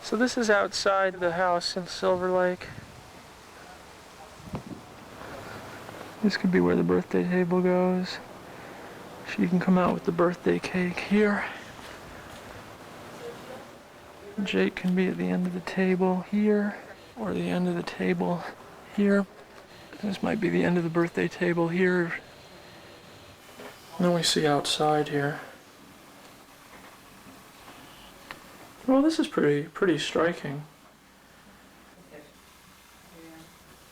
So this is outside the house in Silver Lake. This could be where the birthday table goes. So you can come out with the birthday cake here. Jake can be at the end of the table here, or the end of the table here. This might be the end of the birthday table here. And then we see outside here. Well, this is pretty striking.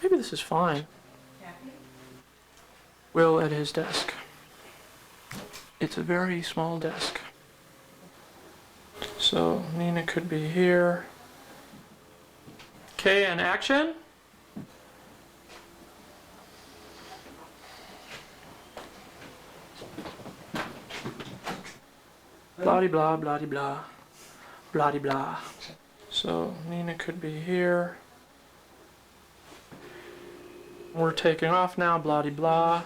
Maybe this is fine. Will at his desk. It's a very small desk. So Nina could be here. Okay, and action. Blah-de-blah, blah-de-blah, blah-de-blah. So Nina could be here. We're taking off now, blah-de-blah.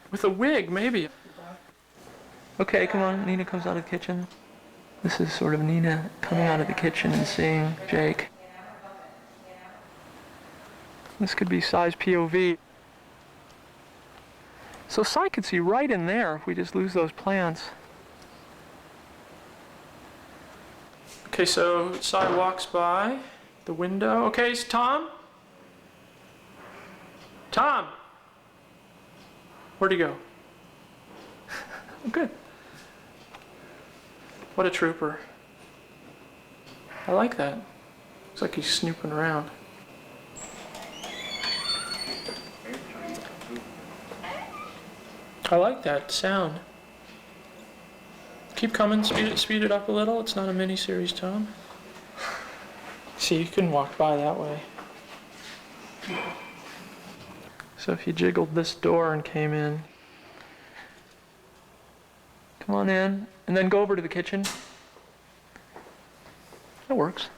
With a wig, maybe. Okay, come on, Nina comes out of the kitchen. This is sort of Nina coming out of the kitchen and seeing Jake. This could be size POV. So Cy could see right in there if we just lose those plants. Okay, so Cy walks by the window. Okay, it's Tom? Tom! Where'd he go? Good. What a trooper. I like that. Looks like he's snooping around. I like that sound. Keep coming, speed it up a little. It's not a mini-series, Tom. See, you can walk by that way. So if you jiggled this door and came in, come on in, and then go over to the kitchen. That works.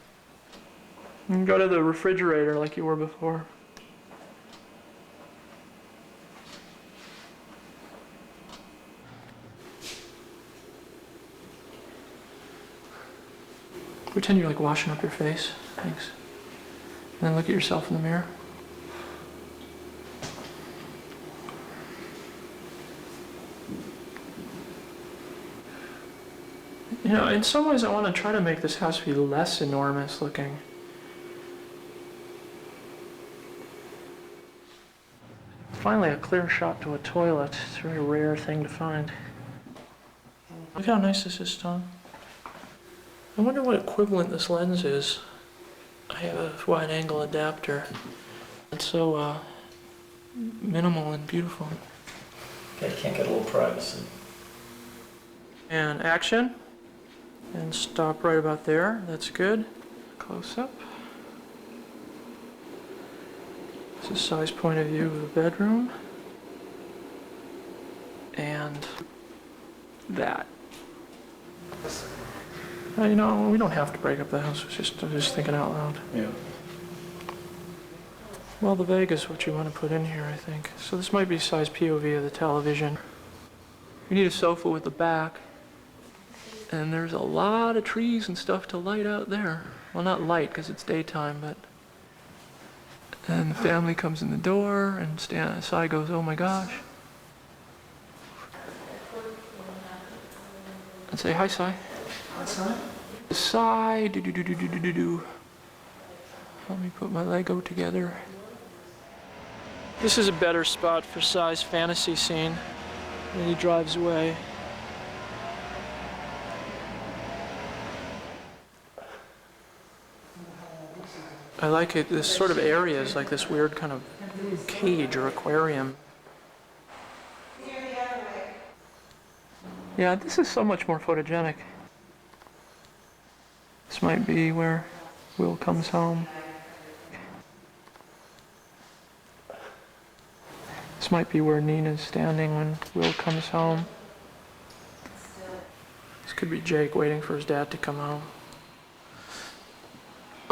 And go to the refrigerator like you were before. Pretend you're like washing up your face. Thanks. And then look at yourself in the mirror. You know, in some ways I want to try to make this house be less enormous looking. Finally a clear shot to a toilet. It's a very rare thing to find. Look how nice this is, Tom. I wonder what equivalent this lens is. I have a wide angle adapter. It's so minimal and beautiful. Okay, can't get a little privacy. And action. And stop right about there. That's good. Close up. This is Cy's point of view of the bedroom. And that. You know, we don't have to break up the house. I'm just thinking out loud. Yeah. Well, the Vega is what you want to put in here, I think. So this might be size POV of the television. You need a sofa with the back. And there's a lot of trees and stuff to light out there. Well, not light because it's daytime, but... And the family comes in the door, and Cy goes, oh my gosh. And say, hi, Cy. Hi, Cy. Cy, do-do-do-do-do-do-do. Let me put my Lego together. This is a better spot for Cy's fantasy scene when he drives away. I like it, this sort of area is like this weird kind of cage or aquarium. Yeah, this is so much more photogenic. This might be where Will comes home. This might be where Nina's standing when Will comes home. This could be Jake waiting for his dad to come home.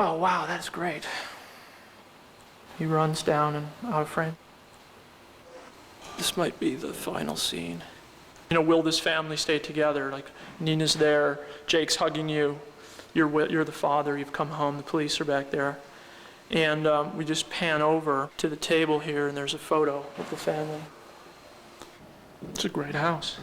Oh, wow, that's great. He runs down and out of frame. This might be the final scene. You know, will this family stay together? Like, Nina's there, Jake's hugging you, you're the father, you've come home, the police are back there. And we just pan over to the table here, and there's a photo of the family. It's a great house.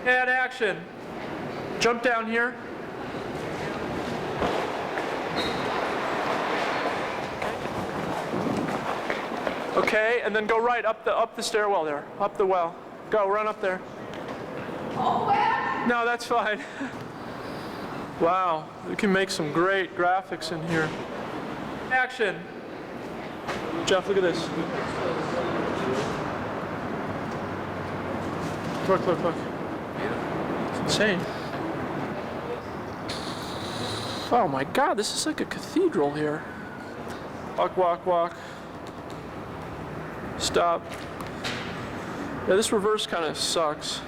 And action. Jump down here. Okay, and then go right up the stairwell there, up the well. Go, run up there. No, that's fine. Wow, we can make some great graphics in here. Action. Jeff, look at this. Look. It's insane. Oh my God, this is like a cathedral here. Walk. Stop. Yeah, this reverse kind of sucks.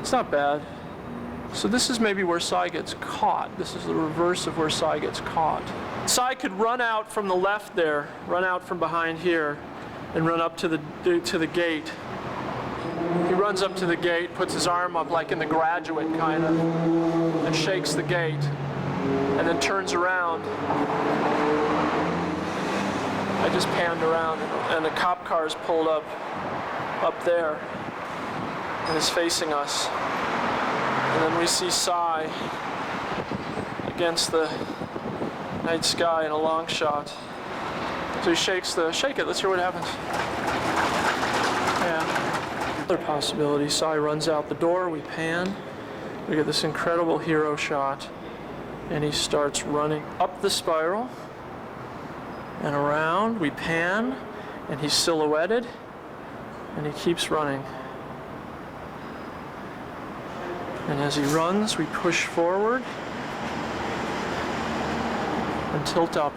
It's not bad. So this is maybe where Cy gets caught. This is the reverse of where Cy gets caught. Cy could run out from the left there, run out from behind here, and run up to the gate. He runs up to the gate, puts his arm up like in The Graduate kind of, and shakes the gate, and then turns around. I just panned around, and a cop car is pulled up there, and is facing us. And then we see Cy against the night sky in a long shot. So he shake it, let's hear what happens. Yeah. Another possibility, Cy runs out the door, we pan, we get this incredible hero shot, and he starts running up the spiral and around, we pan, and he's silhouetted, and he keeps running. And as he runs, we push forward and tilt up.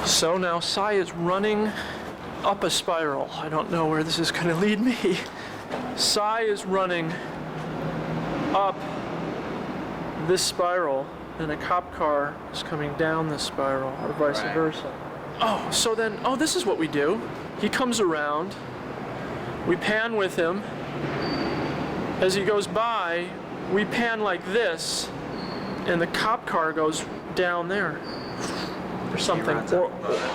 So now Cy is running up a spiral. I don't know where this is going to lead me. Cy is running up this spiral, and a cop car is coming down this spiral, or vice versa. Oh, so then, this is what we do. He comes around. We pan with him. As he goes by, we pan like this, and the cop car goes down there or something,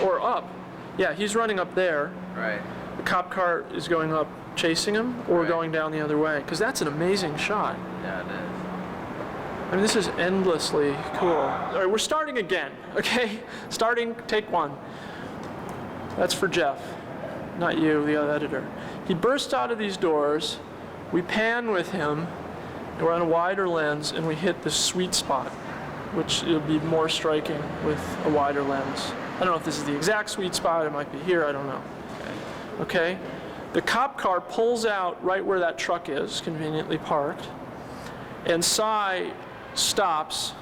or up. Yeah, he's running up there. Right. The cop car is going up, chasing him, or going down the other way. Because that's an amazing shot. Yeah, it is. I mean, this is endlessly cool. All right, we're starting again, okay? Starting, take one. That's for Jeff, not you, the other editor. He bursts out of these doors, we pan with him, and we're on a wider lens, and we hit the sweet spot, which it'll be more striking with a wider lens. I don't know if this is the exact sweet spot, it might be here, I don't know. Okay. okay? The cop car pulls out right where that truck is, conveniently parked, and Cy stops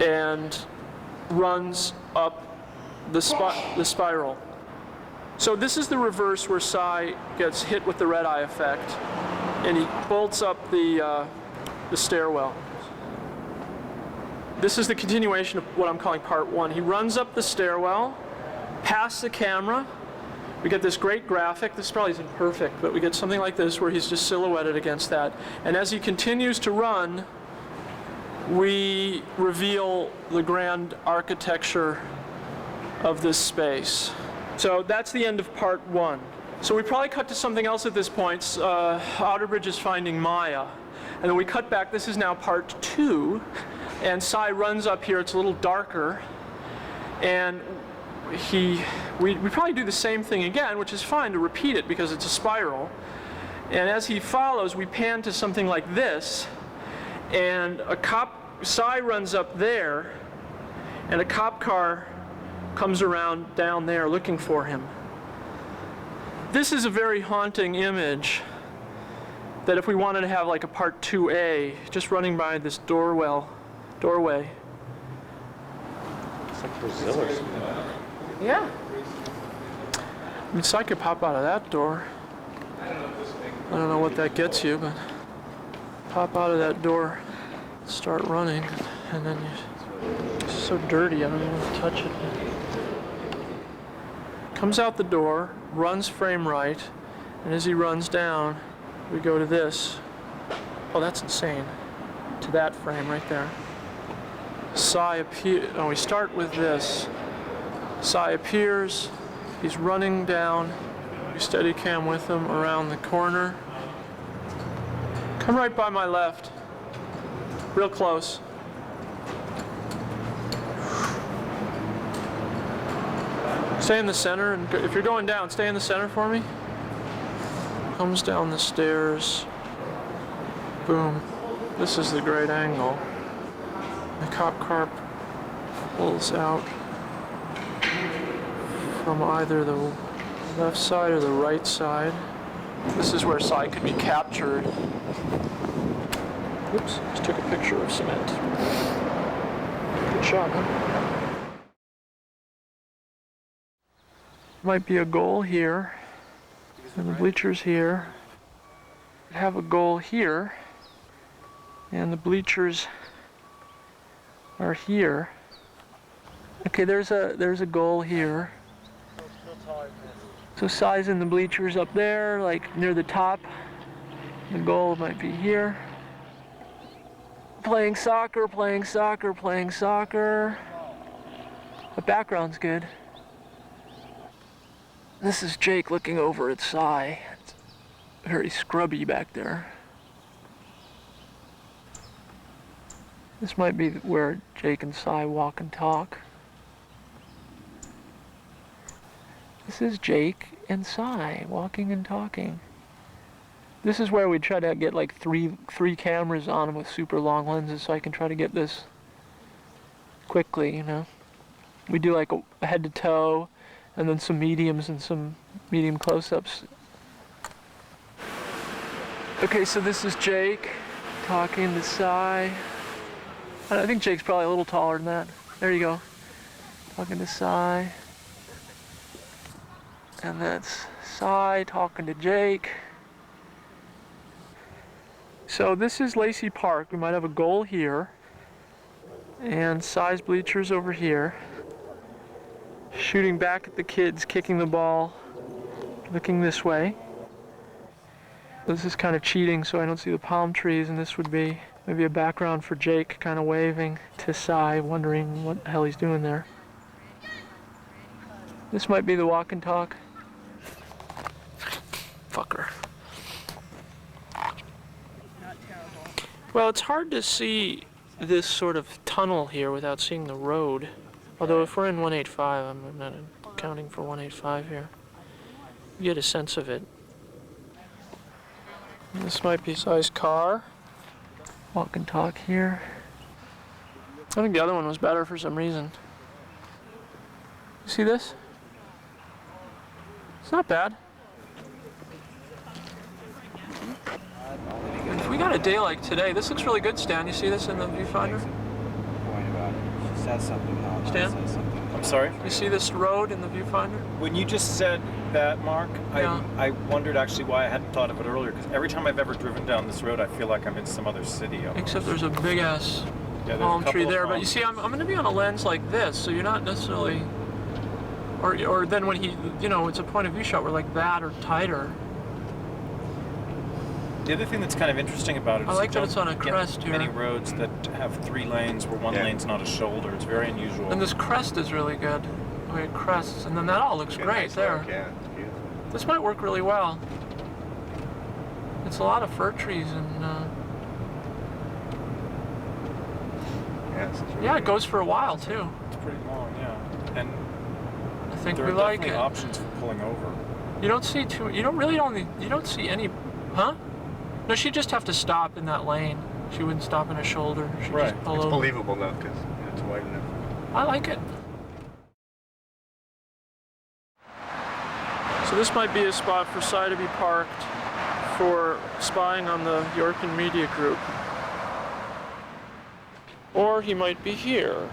and runs up the spiral. So this is the reverse where Cy gets hit with the red eye effect, and he bolts up the stairwell. This is the continuation of what I'm calling part one. He runs up the stairwell, past the camera. We get this great graphic. This probably isn't perfect, but we get something like this where he's just silhouetted against that. And as he continues to run, we reveal the grand architecture of this space. So that's the end of part one. So we probably cut to something else at this point. Outerbridge is finding Maya. And then we cut back. This is now part two. And Cy runs up here. It's a little darker. And we probably do the same thing again, which is fine to repeat it because it's a spiral. And as he follows, we pan to something like this. And Cy runs up there. And a cop car comes around down there looking for him. This is a very haunting image that if we wanted to have like a part 2A, just running by this doorway. It's like Brazil or something. Yeah. I mean, Cy could pop out of that door. I don't know what that gets you, but pop out of that door, start running, and then it's so dirty, I don't even want to touch it. Comes out the door, runs frame right, and as he runs down, we go to this. Oh, that's insane. To that frame right there. Cy appears. Oh, we start with this. Cy appears. He's running down. We steady cam with him around the corner. Come right by my left. Real close. Stay in the center, and if you're going down, stay in the center for me. Comes down the stairs. Boom. This is the great angle. The cop car pulls out from either the left side or the right side. This is where Cy could be captured. Oops, just took a picture of cement. Good shot, huh? Might be a goal here, and the bleachers here. Have a goal here, and the bleachers are here. Okay, there's a goal here. So Cy's in the bleachers up there, like near the top. The goal might be here. Playing soccer, playing soccer, playing soccer. The background's good. This is Jake looking over at Cy. It's very scrubby back there. This might be where Jake and Cy walk and talk. This is Jake and Cy walking and talking. This is where we try to get like three cameras on them with super long lenses so I can try to get this quickly, you know. We do like a head to toe and then some mediums and some medium close-ups. Okay, so this is Jake talking to Cy. I think Jake's probably a little taller than that. There you go. Talking to Cy. And that's Cy talking to Jake. So this is Lacey Park. We might have a goal here. And Cy's bleachers over here. Shooting back at the kids, kicking the ball, looking this way. This is kind of cheating, so I don't see the palm trees, and this would be maybe a background for Jake kind of waving to Cy, wondering what the hell he's doing there. This might be the walk and talk. Fucker. Well, it's hard to see this sort of tunnel here without seeing the road. Although if we're in 185, I'm not accounting for 185 here. You get a sense of it. This might be Cy's car. Walk and talk here. I think the other one was better for some reason. You see this? It's not bad. And if we got a day like today, this looks really good, Stan. You see this in the viewfinder? Point about it. She says something now. Stan? Says something. I'm sorry? You see this road in the viewfinder? When you just said that, Mark, Yeah. I wondered actually why I hadn't thought of it earlier, because every time I've ever driven down this road, I feel like I'm in some other city. Except there's a big ass Yeah, there's a palm couple tree of there. But palm you see, I'm going to be on a lens like this, so you're not necessarily. Or then when he, you know, it's a point of view shot where like that or tighter. The other thing that's kind of interesting about it I is like you that don't it's on a get crest here. many roads that have 3 lanes where one lane's not a shoulder. It's very unusual. And this crest is really good. The way it crests, and then that all looks great there. Yeah, it's beautiful. This might work really well. It's a lot of fir trees and Yeah, it's really yeah, it good. goes for a while too. It's pretty long, yeah. And I think there we are like definitely it. options for pulling over. You don't see too. You don't see any, huh? No, she'd just have to stop in that lane. She wouldn't stop in a shoulder. She'd Right. just pull It's over. believable though, because it's wide enough. I like it. So this might be a spot for Cy to be parked for spying on the Yorkin Media Group. Or he might be here.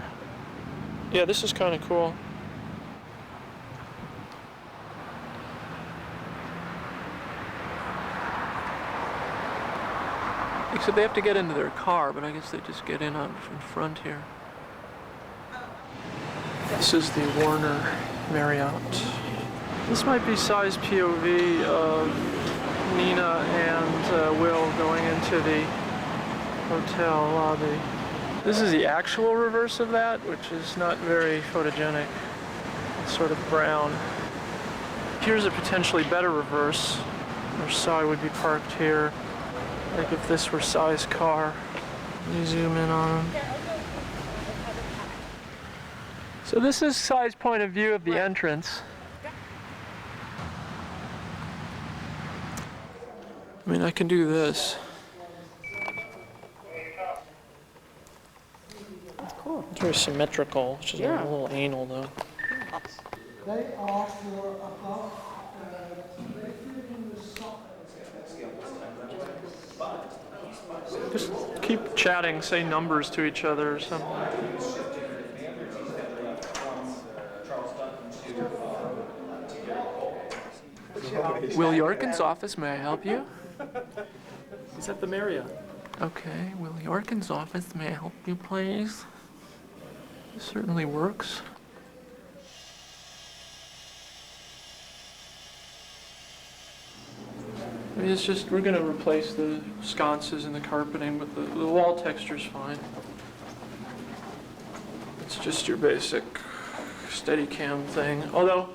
Yeah, this is kind of cool. Except they have to get into their car, but I guess they just get in front here. This is the Warner Marriott. This might be Cy's POV of Nina and Will going into the hotel lobby. This is the actual reverse of that, which is not very photogenic. It's sort of brown. Here's a potentially better reverse, where Cy would be parked here. Like if this were Cy's car. Let me zoom in on him. So this is Cy's point of view of the entrance. I mean, I can do this. That's cool. It's very symmetrical, which is Yeah. a little anal though. They are for above, Just keep chatting, say numbers to each other or something. Will Yorkin's office, may I help you? He's at the Marriott. Okay, Will Yorkin's office, may I help you please? This certainly works. I mean, it's just, we're gonna replace the sconces and the carpeting, but the wall texture's fine. It's just your basic Steadicam thing. Although,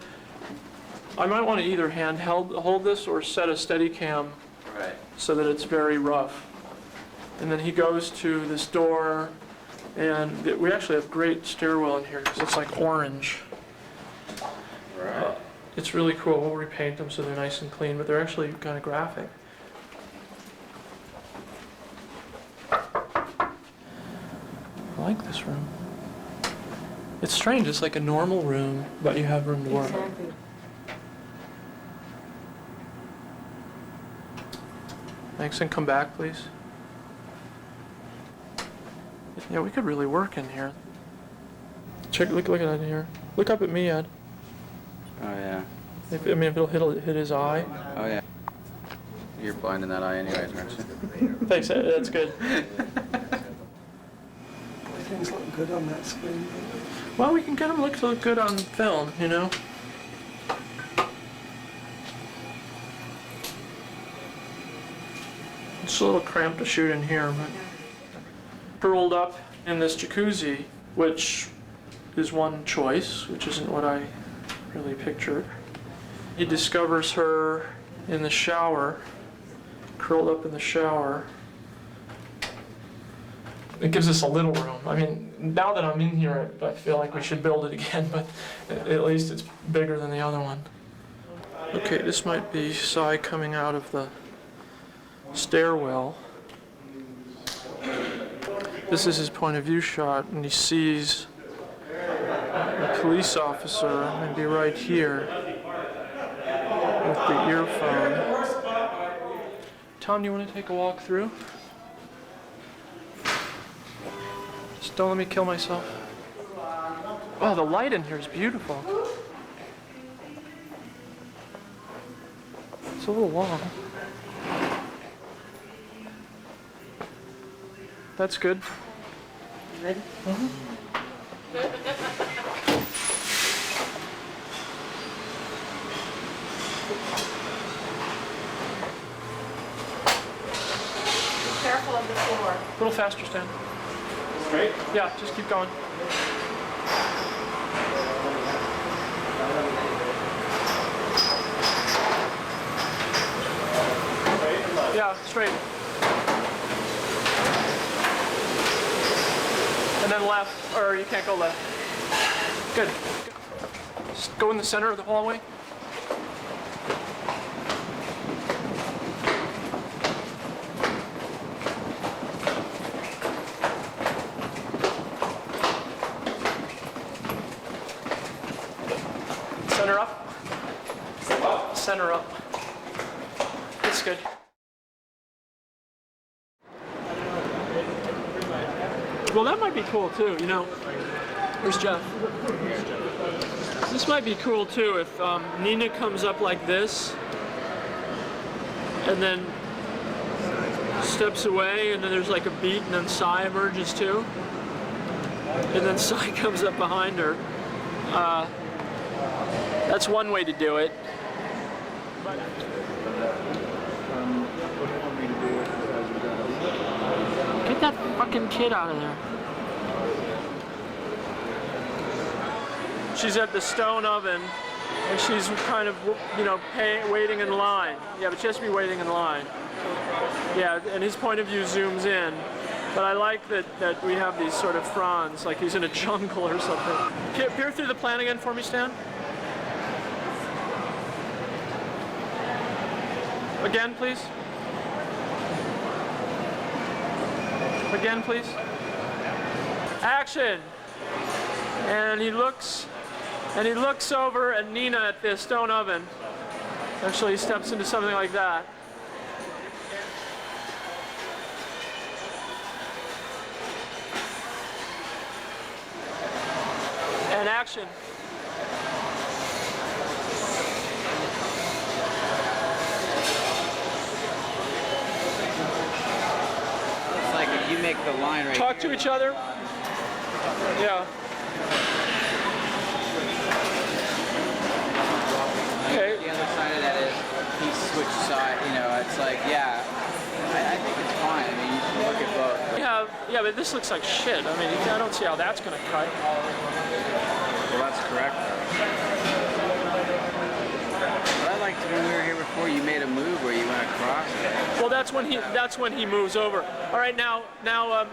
I might want to either hold this or set a Steadicam so that it's very rough. And then he goes to this door, and we actually have great stairwell in here because it's like orange. Right. It's really cool. We'll repaint them so they're nice and clean, but they're actually kind of graphic. I like this room. It's strange. It's like a normal room, but you have room to work. Exactly. Thanks, and come back, please. Yeah, we could really work in here. Look at it here. Look up at me, Ed. Oh yeah. If it'll hit his eye. Oh yeah. You're blind in that eye anyways, aren't you? Thanks, Ed. That's good. things look good on that screen. Well, we can get them to look good on film, you know? It's a little cramped to shoot in here, but curled up in this jacuzzi, which is one choice, which isn't what I really pictured. He discovers her in the shower, curled up in the shower. It gives us a little room. I mean, now that I'm in here, I feel like we should build it again, but at least it's bigger than the other one. Okay, this might be Cy coming out of the stairwell. This is his point of view shot, and he sees a police officer maybe right here. with the earphone. Tom, do you want to take a walk through? Just don't let me kill myself. Oh, the light in here is beautiful. It's a little long. That's good. Ready? Careful of the floor. A little faster, Stan. Straight? Yeah, just keep going. Yeah, straight. And then left, or you can't go left. Good. Just go in the center of the hallway. Center up. Center up. That's good. Well, that might be cool too, you know. Where's Jeff? This might be cool too if Nina comes up like this and then steps away and then there's like a beat and then Sai emerges too. And then Sai comes up behind her. That's one way to do it. What do you want me to do with it as we go? Get that fucking kid out of there. She's at the stone oven, and she's kind of, you know, waiting in line. Yeah, but she has to be waiting in line. Yeah, and his point of view zooms in. But I like that we have these sort of fronds, like he's in a jungle or something. Peer through the plan again for me, Stan. Again, please. Again, please. Action. And he looks over at Nina at the stone oven. Actually, he steps into something like that. And action. It's like if you make the line right Talk to each other. Yeah. Okay. The other side of that is he switched side, you know, it's like, yeah, I think it's fine. I mean, you can look at both. Yeah, but this looks like shit. I mean, I don't see how that's gonna cut. Well, that's correct. But I liked when we were here before, you made a move where you went across it. Well, that's when he moves over. All right, now, no,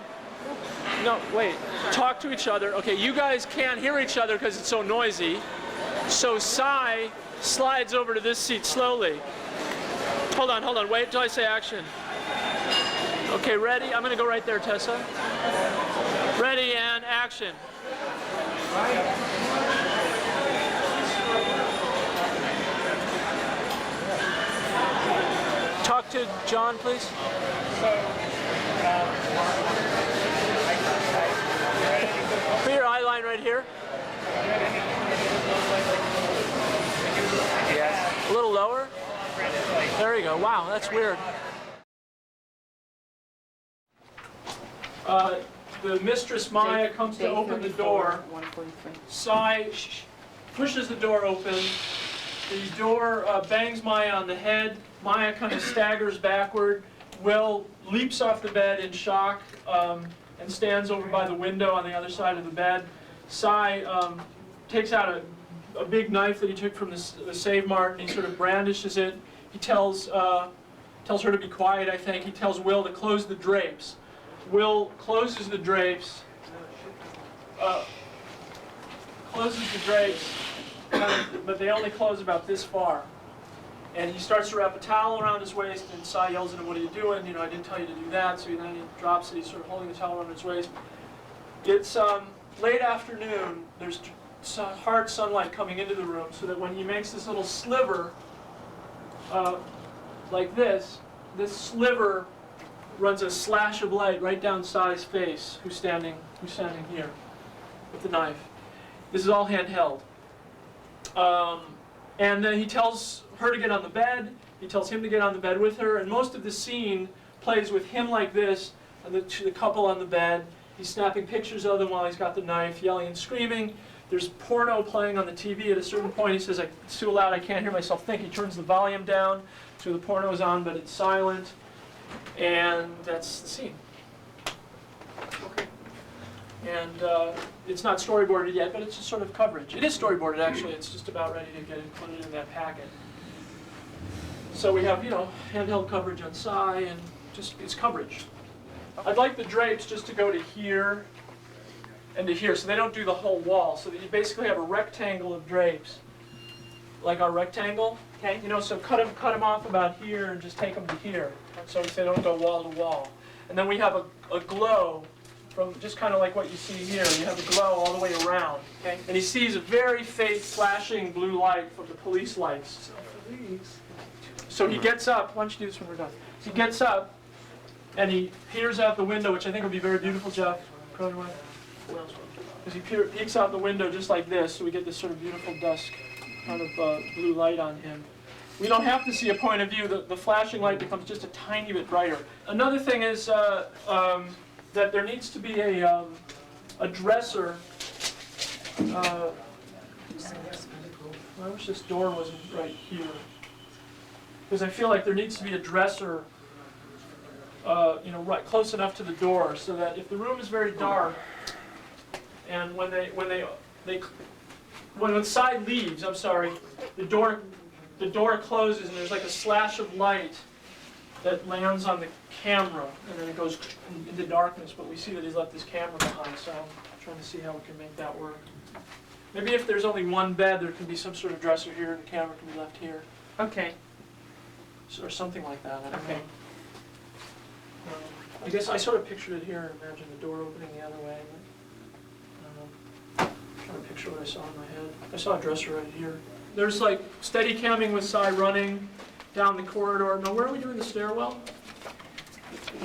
wait. Talk to each other. Okay, you guys can't hear each other because it's so noisy. So Sai slides over to this seat slowly. Hold on. Wait till I say action. Okay, ready? I'm gonna go right there, Tessa. Ready and action. Talk to John, please. Put your eye line right here. A little lower. There you go. Wow, that's weird. The mistress Maya comes to open the door. 143. Sai pushes the door open. The door bangs Maya on the head. Maya kind of staggers backward. Will leaps off the bed in shock and stands over by the window on the other side of the bed. Sai takes out a big knife that he took from the Save Mart and he sort of brandishes it. He tells her to be quiet, I think. He tells Will to close the drapes. Will closes the drapes. But they only close about this far. And he starts to wrap a towel around his waist, and Sai yells at him, "What are you doing? You know, I didn't tell you to do that." So then he drops it. He's sort of holding the towel around his waist. It's late afternoon. There's hard sunlight coming into the room, so that when he makes this little sliver like this sliver runs a slash of light right down Sai's face, who's standing here with the knife. This is all handheld. And then he tells her to get on the bed. He tells him to get on the bed with her. And most of the scene plays with him like this, and the couple on the bed. He's snapping pictures of them while he's got the knife, yelling and screaming. There's porno playing on the TV at a certain point. He says, it's too loud, I can't hear myself think. He turns the volume down, so the porno's on, but it's silent. And that's the scene. Okay. And it's not storyboarded yet, but it's just sort of coverage. It is storyboarded, actually. It's just about ready to get included in that packet. So we have, handheld coverage on Sai, and just it's coverage. I'd like the drapes just to go to here and to here, so they don't do the whole wall. So that you basically have a rectangle of drapes, like our rectangle. Okay. So cut them off about here and just take them to here, so they don't go wall to wall. And then we have a glow from just kind of like what you see here. You have a glow all the way around. Okay. And he sees a very faint flashing blue light from the police lights. So he gets up. Why don't you do this when we're done? So he gets up and he peers out the window, which I think would be very beautiful, Jeff. Because he peeks out the window just like this, so we get this sort of beautiful dusk kind of blue light on him. We don't have to see a point of view. The flashing light becomes just a tiny bit brighter. Another thing is that there needs to be a dresser. I wish this door wasn't right here. Because I feel like there needs to be a dresser right close enough to the door, so that if the room is very dark, and when Sai leaves, the door closes and there's like a slash of light that lands on the camera, and then it goes into darkness. But we see that he's left his camera behind, so I'm trying to see how we can make that work. Maybe if there's only one bed, there can be some sort of dresser here, and the camera can be left here, Okay. or something like that. I don't Okay. know. I guess I sort of pictured it here and imagined the door opening the other way. But, I'm trying to picture what I saw in my head. I saw a dresser right here. There's like steady camming with Sai running down the corridor. Now, where are we doing the stairwell?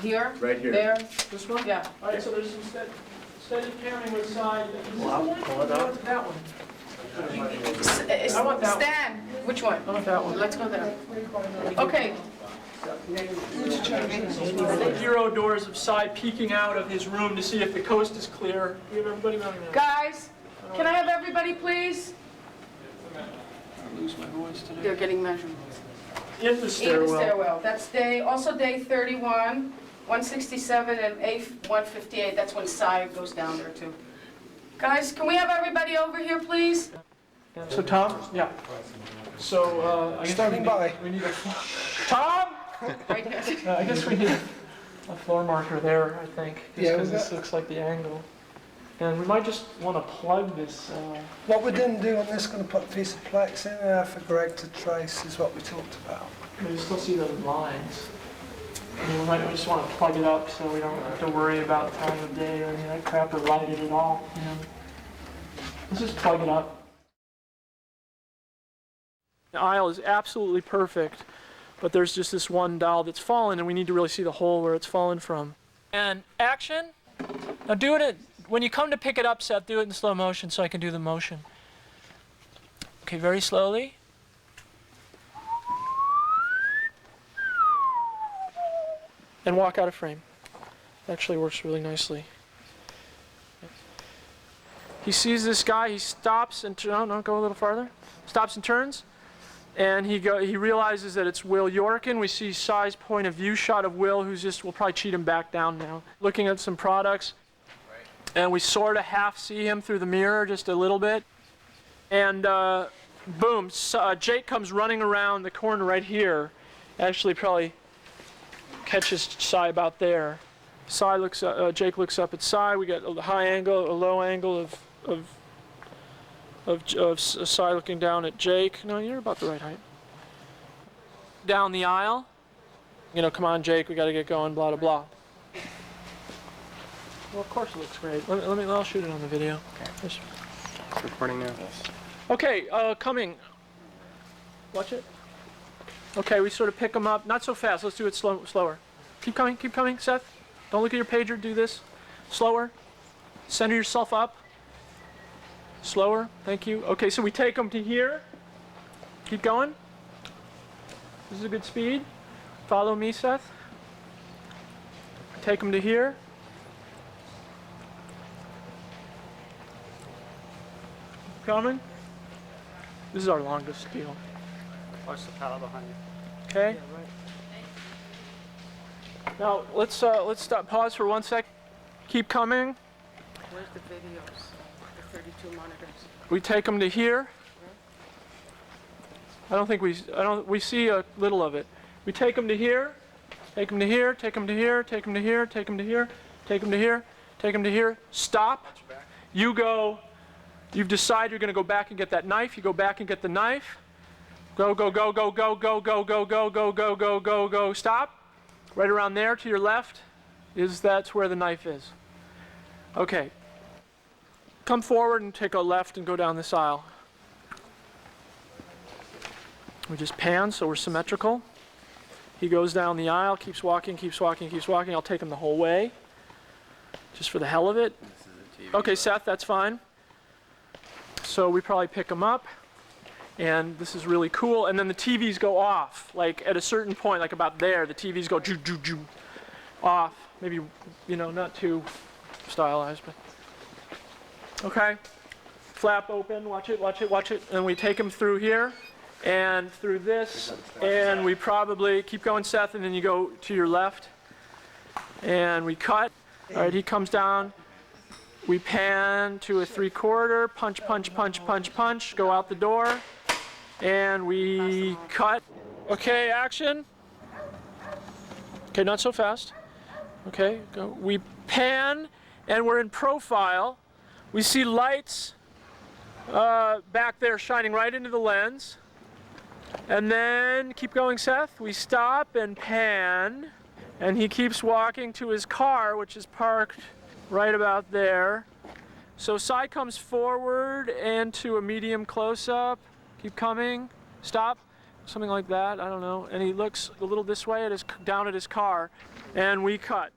Here? Right here. There? This one? Yeah. All right, so there's some steady camming with Sai. That one. I want that one. Stan, which one? I want that one. Let's go there. Okay. Hero doors of Sai peeking out of his room to see if the coast is clear. We have everybody running there. Guys, can I have everybody, please? I lose my voice today. They're getting measurements. In the In stairwell. the stairwell. That's also day 31, 167, and A158. That's when Sai goes down there too. Guys, can we have everybody over here, please? So Tom? Yeah. So I guess Standing by. we need a Tom. Right here. I guess we need a floor marker there. I think just Yeah, because we this got- looks like the angle, and we might just want to plug this. What we didn't do on this, going to put a piece of plex in there for Greg to trace, is what we talked about. You still see those lines. I mean, we might just want to plug it up so we don't have to worry about time of day or any of that crap or light it at all. Let's just plug it up. The aisle is absolutely perfect, but there's just this one dowel that's fallen, and we need to really see the hole where it's fallen from. And action. Now do it when you come to pick it up, Seth, do it in slow motion so I can do the motion. Okay, very slowly. And walk out of frame. Actually works really nicely. He sees this guy, he stops and no, go a little farther. Stops and turns. And he realizes that it's Will Yorkin. We see Sai's point of view shot of Will, we'll probably cheat him back down now. Looking at some products. And we sort of half see him through the mirror, just a little bit. And boom, Jake comes running around the corner right here. Actually probably catches Sai about there. Jake looks up at Sai. We got a high angle, a low angle of Sai looking down at Jake. No, you're about the right height. Down the aisle. Come on, Jake, we got to get going, blah, blah, blah. Well, of course it looks great. I'll shoot it on the video. Okay. It's recording now. Okay, coming. Watch it. Okay, we sort of pick them up. Not so fast. Let's do it slower. Keep coming, Seth. Don't look at your pager. Do this. Slower. Center yourself up. Slower. Thank you. Okay, so we take them to here. Keep going. This is a good speed. Follow me, Seth. Take them to here. Coming. This is our longest deal. Watch the pallet behind you. Okay. Now let's stop. Pause for 1 sec. Keep coming. Where's the videos? The 32 monitors. We take them to here. We see a little of it. We take them to here. Take them to here. Take them to here. Take them to here. Take them to here. Take them to here. Take them to here. Stop. You go. You've decided you're going to go back and get that knife. You go back and get the knife. Go, go, go, go, go, go, go, go, go, go, go, go, go, go. Stop. Right around there to your left that's where the knife is. Okay. Come forward and take a left and go down this aisle. We just pan so we're symmetrical. He goes down the aisle, keeps walking, keeps walking, keeps walking. I'll take him the whole way, just for the hell of it. Okay, Seth, that's fine. So we probably pick him up, and this is really cool. And then the TVs go off, like at a certain point, like about there, the TVs go joo joo joo off. Maybe, not too stylized, but okay. Flap open, watch it, watch it, watch it. And we take him through here and through this, and we probably keep going, Seth, and then you go to your left, and we cut. All right, he comes down. We pan to a 3/4, punch, punch, punch, punch, punch, go out the door, and we cut. Okay, action. Okay, not so fast. Okay, go. We pan, and we're in profile. We see lights back there shining right into the lens. And then, keep going, Seth. We stop and pan, and he keeps walking to his car, which is parked right about there. So Cy comes forward and to a medium close-up. Keep coming. Stop. Something like that. I don't know. And he looks a little this way down at his car, and we cut.